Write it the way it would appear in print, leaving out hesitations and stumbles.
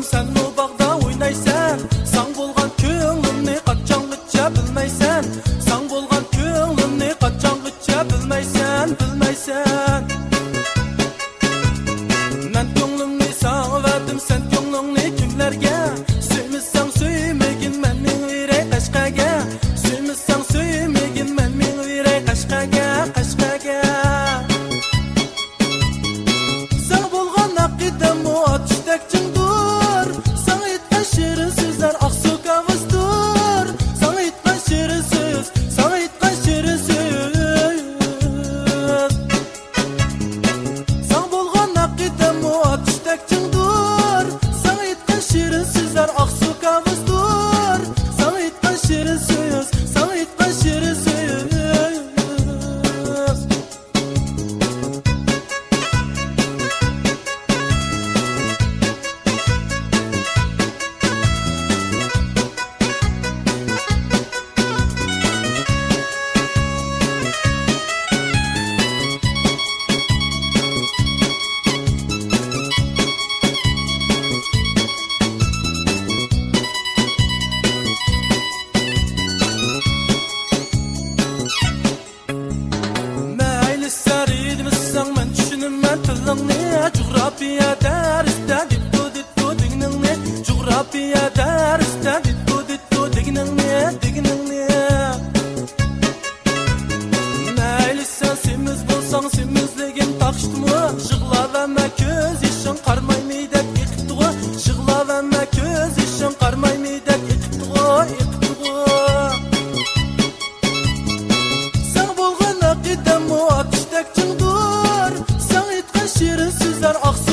Ko'rsam sen o bag'da o'ynaysan, san bo'lgan ko'nglimni qachongacha bilmaysan, san bo'lgan ko'nglimni qachongacha bilmaysan, bilmaysan. Men ko'nglimni sana verdim, sen ko'nglingni kimlarga? Suymazsan suymagin mening yurak qashqaga, suymazsan suymagin mening yurak qashqaga, qashqaga. Sen bo'lgan aqidam o ateşdek cingdur, sana aytgan shirin so'zlar oqsu kavusdur, sana aytgan shirin so'z, sana aytgan shirin so'z. Sen bo'lgan aqidam o ateşdek cingdur, sana aytgan shirin so'zlar oqsu kavusdur, sana aytgan shirin so'z, sana aytgan shirin so'z. Coğrafya dersde dittu digningni, coğrafya dersde dittu digningni. Mayli sen semiz bolsang semizligin taqishdimi, yig'lab amma ko'z yashing qarmaymi deb yiqitdi, yig'lab amma ko'z yashing qarmaymi deb yiqitdi. Sen bo'lgan aqidam o ateşdek cingdur, sen aytgan shirin so'zlar oqsu